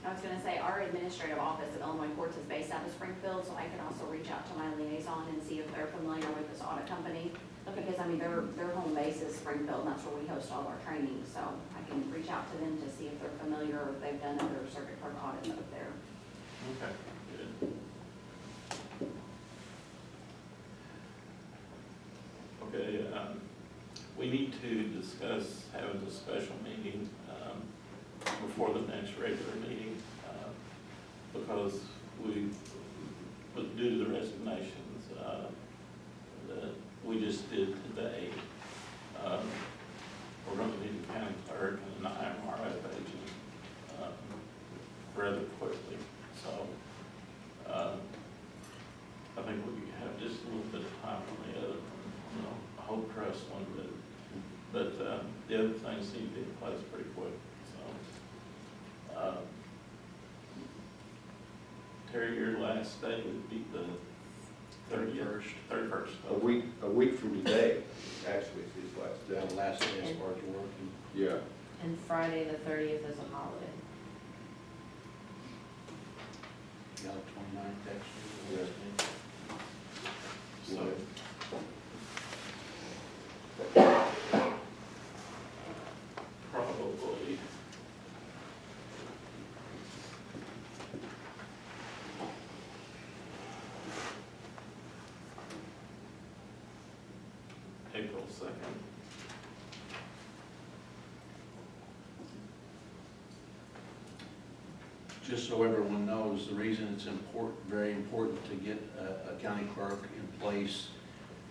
I was gonna say, our administrative office of Illinois Courts is based out of Springfield, so I can also reach out to my liaison and see if they're familiar with this audit company. Because, I mean, their home base is Springfield, and that's where we host all our training, so I can reach out to them to see if they're familiar or if they've done other circuit clerk audits up there. Okay, good. Okay, we need to discuss having a special meeting before the next regular meeting because due to the resignations that we just did today, we're going to need a county clerk and an IMRF agent rather quickly. So I think we have just a little bit of time on the other one, you know, I hope trust one, but the other things need to be in place pretty quick. So Terry, your last day would be the 31st. A week from today, actually, is his last day. The last day as far as working. Yeah. And Friday the 30th is a holiday. Yeah, 29th actually. Yeah. So probably April 2nd. Just so everyone knows, the reason it's important, very important to get a county clerk in place,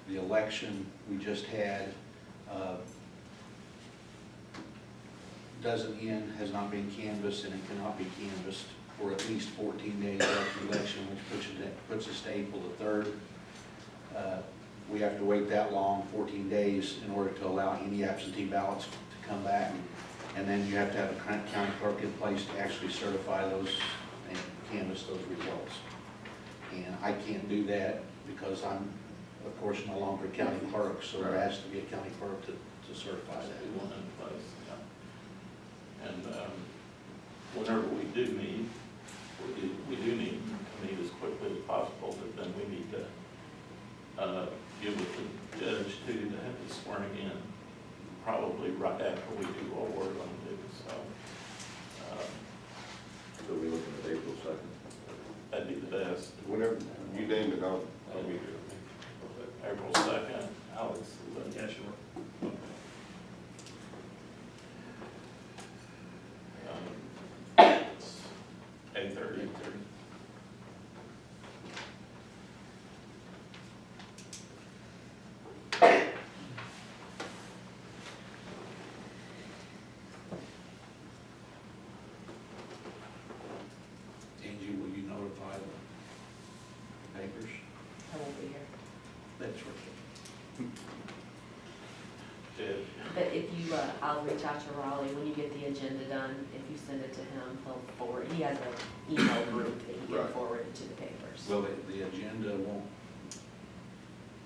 the election we just had doesn't end, has not been canvassed, and it cannot be canvassed for at least 14 days after the election, which puts us to April the 3rd. We have to wait that long, 14 days, in order to allow any absentee ballots to come back. And then you have to have a county clerk in place to actually certify those and canvass those results. And I can't do that because I'm, of course, no longer county clerk, so there has to be a county clerk to certify Be that. one in place, yeah. And whenever we do meet, we do need to meet as quickly as possible, but then we need to give with the judge too to have the swearing in probably right after we do what we're going to do, so So we're looking at April 2nd. that'd be the best. Whenever you name it, I'll be here. April 2nd, Alex. Yeah, sure. 8:30. Angie, will you notify the papers? I won't be here. That's right. Jed, But if you, I'll reach out to Raleigh when you get the agenda done. If you send it to him, he'll forward, he has an email group that he can Right. forward it to the papers. Well, the agenda won't,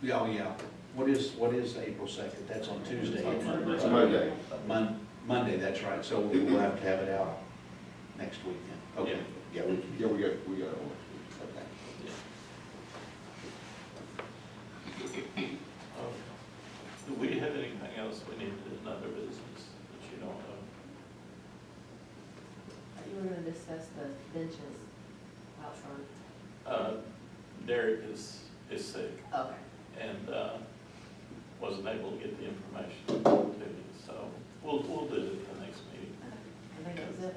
yeah, oh, yeah. What is April 2nd? That's on Tuesday. isn't it? It's Monday. Monday, that's right. So we'll have to have it out next weekend. Okay. Yeah, we can. Yeah, we got one. Okay. do we have anything else we need to do in other business that you don't know? You were gonna discuss the benches out front. Derek is sick Okay. and wasn't able to get the information to me, so we'll do it at the next meeting. I think that was it.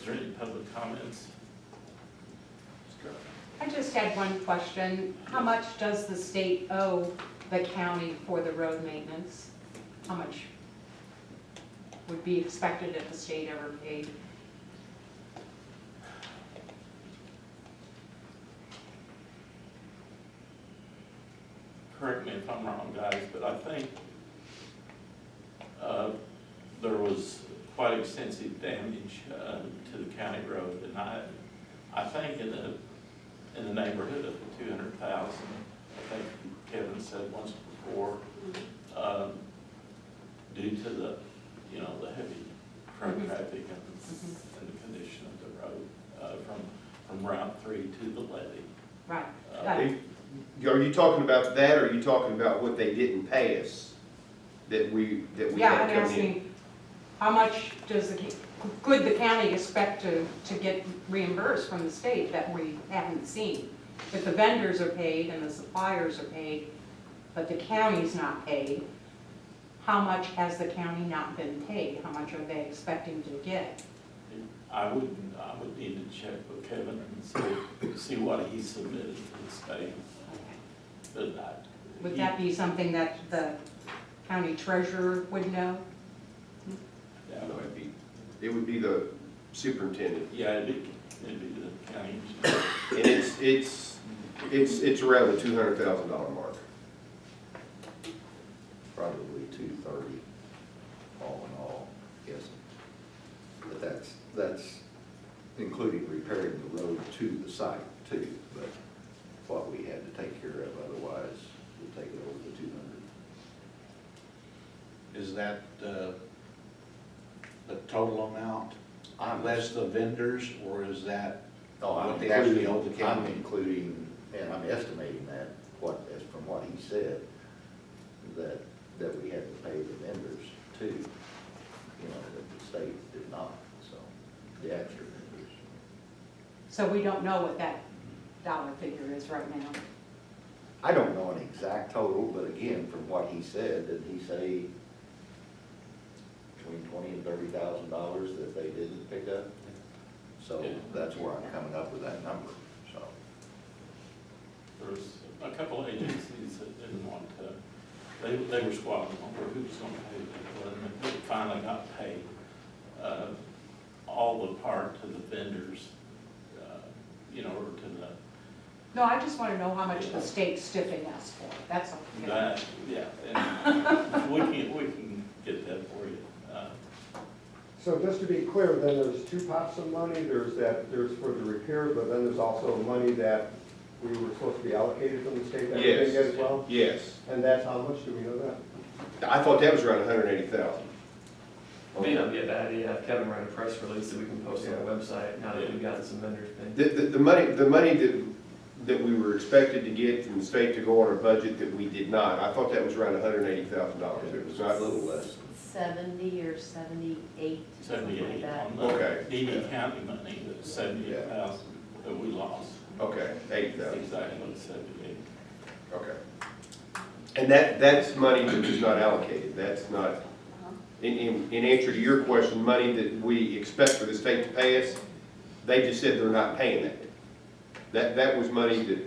Is there any public comments? I just had one question. How much does the state owe the county for the road maintenance? How much would be expected if the state ever paid? Correct me if I'm wrong, guys, but I think there was quite extensive damage to the county road, and I think in the neighborhood of 200,000. I think Kevin said once before. due to the, the heavy truck Mhm. traffic and the condition of the road, from Route 3 to the levee. Right. Are you talking about that, or are you talking about what they didn't pay us? That we Yeah, had I'm come in? asking, how much could the county expect to get reimbursed from the state that we haven't seen? If the vendors are paid and the suppliers are paid, but the county's not paid, how much has the county not been paid? How much are they expecting to get? I would need to check with Kevin and see what he submitted to the state. But Would that be something that the county treasurer would know? Yeah, No, it would be the superintendent, yeah, it'd be the county engineer. and it's around the $200,000 mark. Probably 230, all in all, guessing. But that's including repairing the road to the site too, but what we had to take care of, otherwise we'll take it over the 200. Is that the total amount, less the vendors, or is that No, what they actually owe the I'm county? including, and I'm estimating that, as from what he said, that we had to pay the vendors too, that the state did not, so, the extra vendors. So we don't know what that dollar figure is right now. I don't know an exact total, but again, from what he said, did he say between $20,000 and $30,000 that they didn't pick up? So Yeah. that's where I'm coming up with that number, so. There was a couple agencies that didn't want to, they were squabbling over who was gonna pay them, and they finally got paid. All the part to the vendors, or to the, No, I just want to know how much the state's stiffing us for. That's all. that, yeah, and we can get that for you. So just to be clear, then there's two pots of money, there's for the repairs, but then there's also money that we were supposed to be allocated from the state that we didn't get as well? Yes. And that's how much, do we know that? I thought that was around 180,000. May not be a bad idea, have Kevin write a press release that we can post on the website now that we've gotten some vendors paid. The money that we were expected to get from the state to go on our budget that we did not, I thought that was around $180,000. It was A not, little less. 70 or 78, something like 78 that. on the Okay. Edie County money, that's 78,000 that we lost. okay, 80,000, Exactly, 78. okay. And that's money that was not allocated, that's not, in answer to your question, money that we expect for the state to pay us, they just said they're not paying that. That was money that,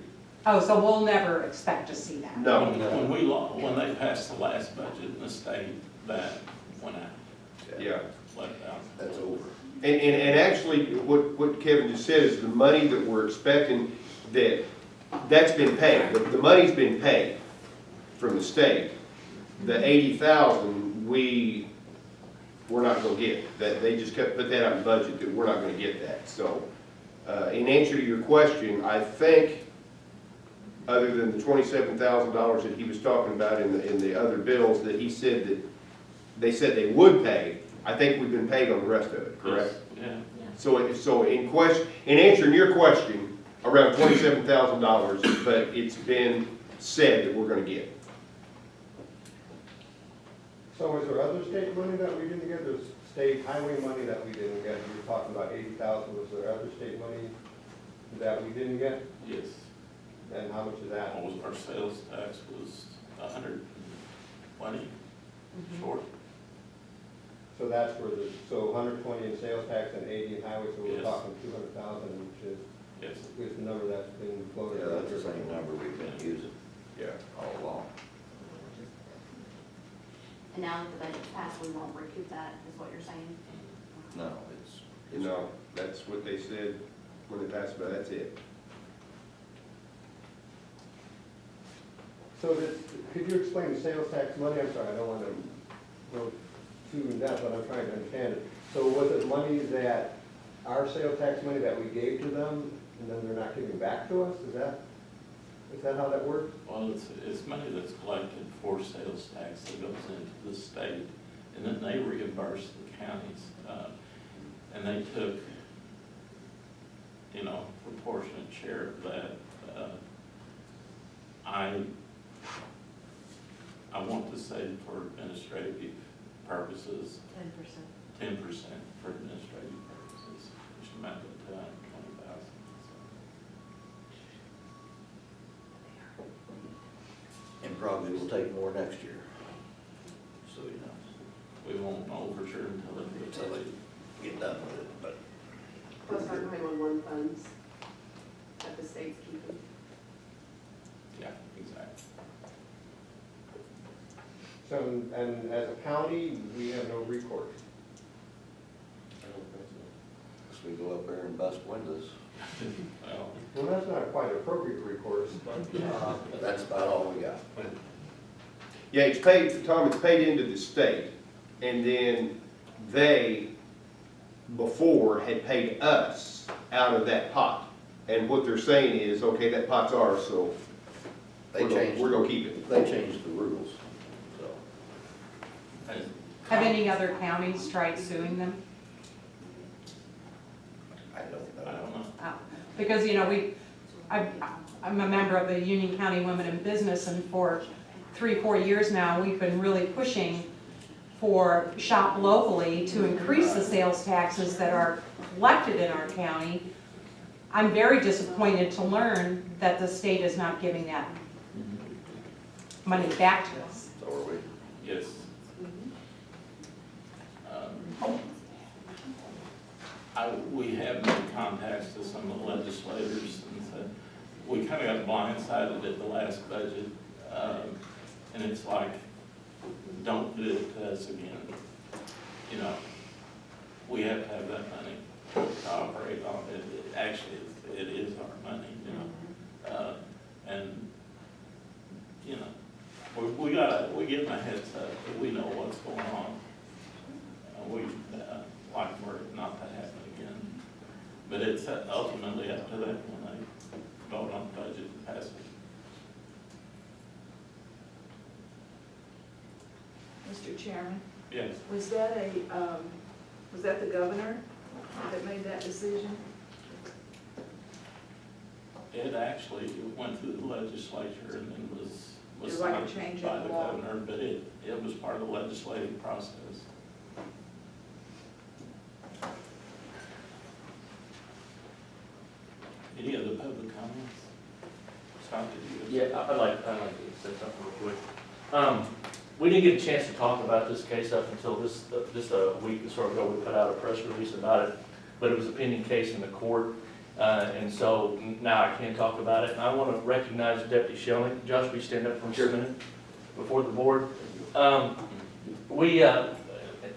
Oh, so we'll never expect to see that? no. When they passed the last budget in the state, that went out, Yeah. left out. That's over. And actually, what Kevin just said is the money that we're expecting, that's been paid. The money's been paid from the state. The 80,000, we're not gonna get. That, they just kept, put that out in budget, that we're not gonna get that. So, in answer to your question, I think, other than the $27,000 that he was talking about in the other bills, that he said that, they said they would pay, I think we've been paid on the rest of it, correct? Yeah. So in answering your question, around $27,000, but it's been said that we're gonna get. So is there other state money that we didn't get? There's state highway money that we didn't get. You were talking about 80,000. Was there other state money that we didn't get? Yes. And how much is that? What was our sales tax was 120 short. So that's where so 120 in sales tax and 80 in highway, so we're Yes. talking 200,000, which Yes. is the number that's been floated. Yeah, that's the same number we've been using Yeah. all along. And now that the budget's passed, we won't recoup that, is what you're saying? No, it's. No, that's what they said when they passed, but that's it. So could you explain the sales tax money? I'm sorry, I don't want to go too in depth, but I'm trying to understand it. So was it money that, our sales tax money that we gave to them, and then they're not giving back to us? Is that how that works? Well, it's money that's collected for sales tax that goes into the state, and then they reimbursed the counties. And they took, proportionate share of that. I want to say for administrative purposes, 10% for administrative purposes, which amounted to $220,000. And probably will take more next year, so you know, We won't know for sure until they get done with it, but. Plus our 911 funds that the state's keeping. Yeah, exactly. So, and as a county, we have no recourse. So we go up there and bust windows. Well, Well, that's not quite appropriate recourse, but, That's about all we got. Yeah, it's paid, Tom, it's paid into the state, and then they, before, had paid us out of that pot. And what they're saying is, okay, that pot's ours, so They changed. we're gonna keep it. They changed the rules, so. and Have any other counties tried suing them? I don't I know. don't know. Because, I'm a member of the Union County Women in Business, and for 3-4 years now, we've been really pushing for shop locally to increase the sales taxes that are collected in our county. I'm very disappointed to learn that the state is not giving that money back to us. So are we. Yes. We have made contacts to some of the legislators, and said, we kind of got blindsided at the last budget, and it's like, don't do it to us again. We have to have that money to operate on it. Actually, it is our money, and, we give them a heads up that we know what's going on. We like for it not to happen again. But it's ultimately up to them when they vote on the budget and pass it. Mr. Chairman, Yes, was that the governor that made that decision? it actually went through the legislature and then was It's like a signed change by in the law. governor, but it was part of the legislative process. Any other public comments? Scott, did you? Yeah, I'd like to say something real quick. We didn't get a chance to talk about this case up until just a week or so ago. We put out a press release about it, but it was a pending case in the court. And so now I can't talk about it. And I want to recognize Deputy Schilling. Josh, will you stand up for just a minute before the board?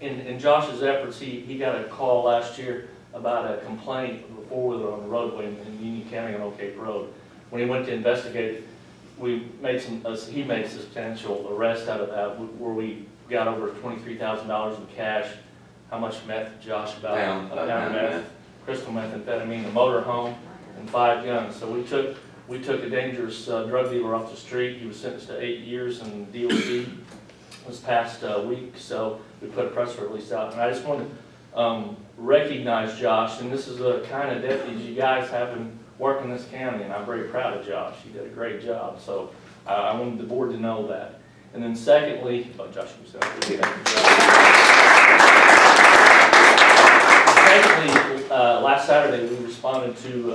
In Josh's efforts, he got a call last year about a complaint of a four-wheeler on the roadway in Union County on Oak Cape Road. When he went to investigate it, he made a substantial arrest out of that, where we got over $23,000 in cash. How much meth, Josh? About a pound of meth, crystal methamphetamine, a motor home, and 5 guns. So we took a dangerous drug dealer off the street. He was sentenced to 8 years in DOC this past week. So we put a press release out, and I just want to recognize Josh. And this is the kind of deputies you guys have been working in this county, and I'm very proud of Josh. He did a great job. So I wanted the board to know that. And then secondly, Josh, you said secondly, last Saturday we responded to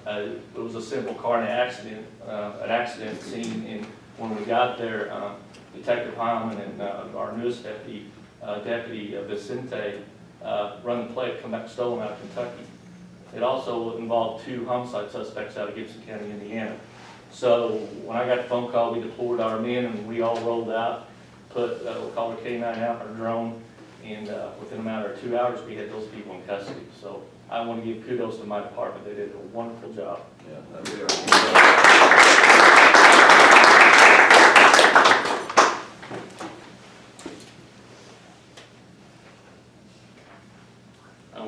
it was a simple car accident, an accident scene. And when we got there, Detective Hyman and our newest deputy, Deputy Vicente, run the plate, come back stolen out of Kentucky. It also involved 2 homicide suspects out of Gibson County, Indiana. So when I got the phone call, we deployed our men and we all rolled out, put we'll call it K9 out, our drone, and within a matter of 2 hours, we had those people in custody. So I want to give kudos to my department. They did a wonderful job. Yeah, that's good.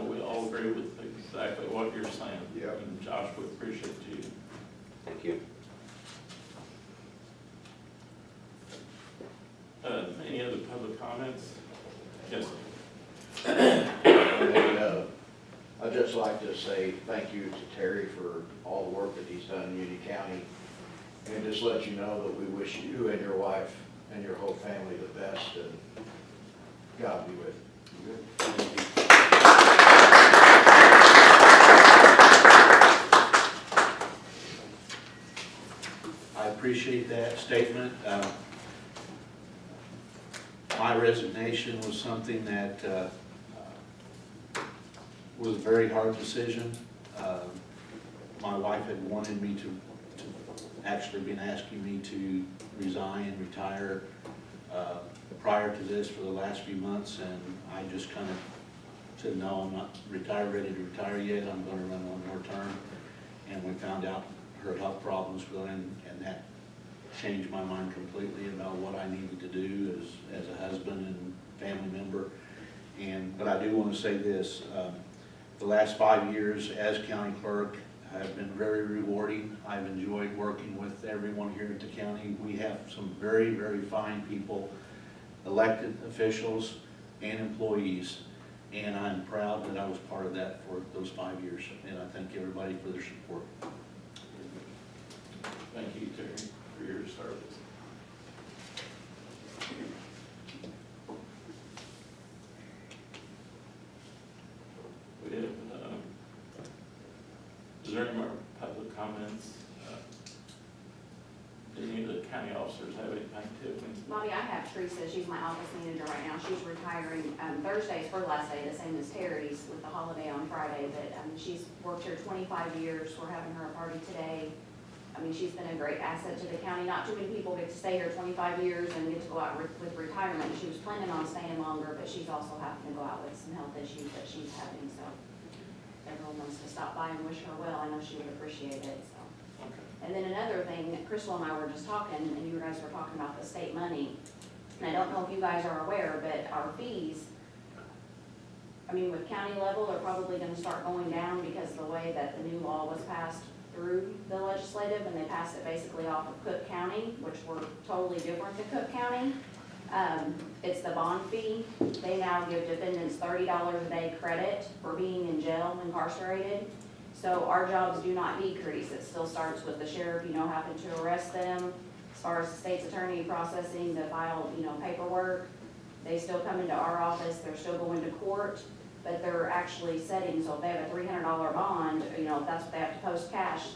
We all agree with exactly what you're saying. Yeah. And Josh, we appreciate you. Thank you. Any other public comments? to say thank you to Terry for all the work that he's done in Union County. And just let you know that we wish you and your wife and your whole family the best, and God be with you. I appreciate that statement. My resignation was something that was a very hard decision. My wife had wanted me to actually been asking me to resign and retire prior to this for the last few months, and I just kind of said, no, I'm not ready to retire yet. I'm going to run one more term. And we found out her health problems were in, and that changed my mind completely about what I needed to do as a husband and family member. But I do want to say this, the last 5 years as county clerk have been very rewarding. I've enjoyed working with everyone here at the county. We have some very, very fine people, elected officials and employees, and I'm proud that I was part of that for those 5 years, and I thank everybody for their support. Thank you, Terry, for your service. We have, is there any more public comments? Do any of the county officers have anything to? Bobby, I have Teresa, she's my office manager right now, she's retiring, Thursday's her last day, the same as Terry's with the holiday on Friday, but, she's worked here 25 years, we're having her a party today. I mean, she's been a great asset to the county, not too many people get to stay here 25 years and get to go out with retirement. She was planning on staying longer, but she's also having to go out with some health issues that she's having, so everyone wants to stop by and wish her well, I know she would appreciate it, so. Okay. And then another thing, Crystal and I were just talking, and you guys were talking about the state money. And I don't know if you guys are aware, but our fees, I mean, with county level, they're probably gonna start going down because of the way that the new law was passed through the legislative, and they passed it basically off of Cook County, which were totally different than Cook County. It's the bond fee. They now give defendants $30 a day credit for being in jail, incarcerated. So our jobs do not decrease. It still starts with the sheriff, having to arrest them. As far as the state's attorney processing the file, paperwork, they still come into our office, they're still going to court, but they're actually setting, so if they have a $300 bond, if that's what they have to post cash,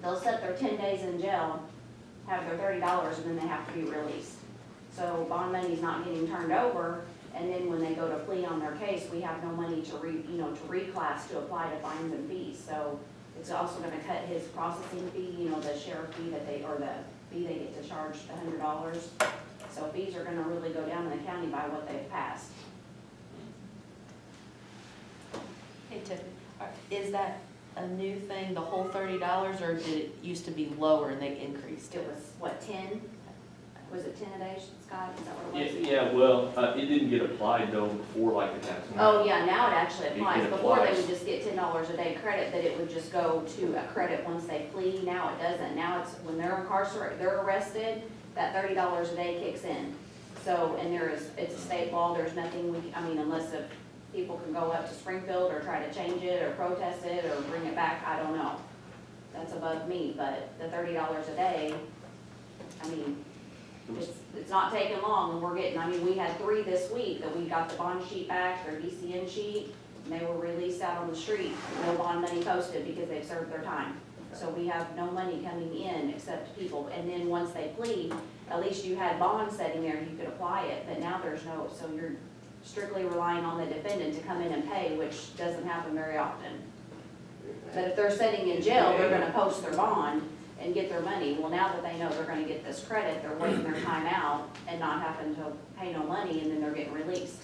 they'll set their 10 days in jail, have their $30, and then they have to be released. So bond money's not getting turned over, and then when they go to plea on their case, we have no money to reclass to apply to fines and fees. So it's also gonna cut his processing fee, the sheriff fee or the fee they get to charge the $100. So fees are gonna really go down in the county by what they've passed. Hey Tiffany, is that a new thing, the whole $30, or did it used to be lower and they increased It it? was, what, 10? Was it 10 a day, Scott? Is that what it was? Yeah, well, it didn't get applied though before like it has now. Oh, yeah, now it actually applies. It Before, they applies. would just get $10 a day credit, that it would just go to a credit once they flee. Now it doesn't. Now it's when they're incarcerated, they're arrested, that $30 a day kicks in. So, and it's a state law, there's nothing unless if people can go up to Springfield or try to change it or protest it or bring it back, I don't know. That's above me, but the $30 a day, it's not taking long, and we're getting, we had 3 this week that we got the bond sheet back, their DCN sheet, and they were released out on the street, no bond money posted because they've served their time. So we have no money coming in except people, and then once they plead, at least you had bonds sitting there, you could apply it, but now there's no, so you're strictly relying on the defendant to come in and pay, which doesn't happen very often. But if they're sitting in jail, they're gonna post their bond and get their money. Well, now that they know they're gonna get this credit, they're waiting their time out and not having to pay no money, and then they're getting released.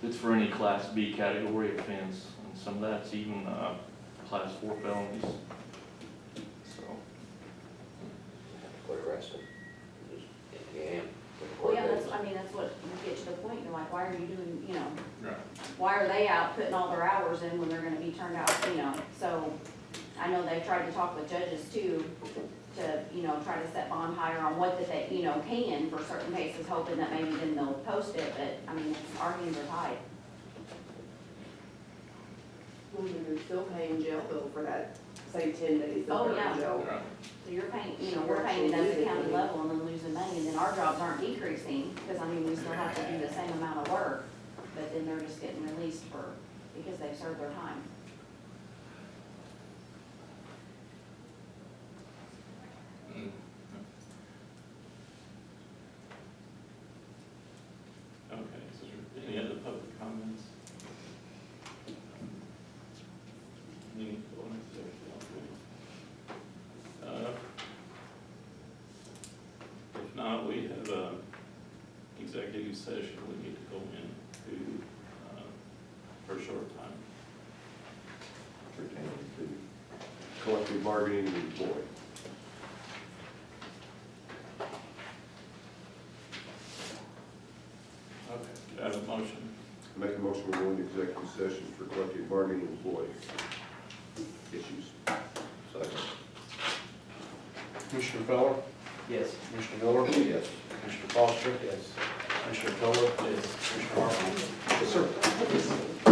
It's for any Class B category offense, and some of that's even Class 4 felonies. So, Quit arresting. Just, yeah. Well, yeah, that's what, you get to the point, you're like, why are you doing, Right. why are they out putting all their hours in when they're gonna be turned out, so. I know they've tried to talk with judges too, to, try to set bond higher on what that they, can for certain cases, hoping that maybe then they'll post it, but, our hands are tied. Well, then you're still paying jail bill for that, say, 10 days that Oh, they're yeah. in jail. Right. So you're paying, you know, we're paying it at the county level and then losing money, and then our jobs aren't decreasing, because I mean, we still have to do the same amount of work, but then they're just getting released for, because they've served their time. Mm. Okay, is there any other public comments? Any going into executive? If not, we have a executive session we need to go into, for a short time. Pertaining to Collective bargaining and employee. Okay. Do I have a motion? Make a motion to go into executive session for collective bargaining and employee issues. second. Commissioner Feller? Yes. Commissioner Miller? Yes. Commissioner Foster? Yes. Commissioner Toller? Yes. Commissioner Hartman? Yes, sir.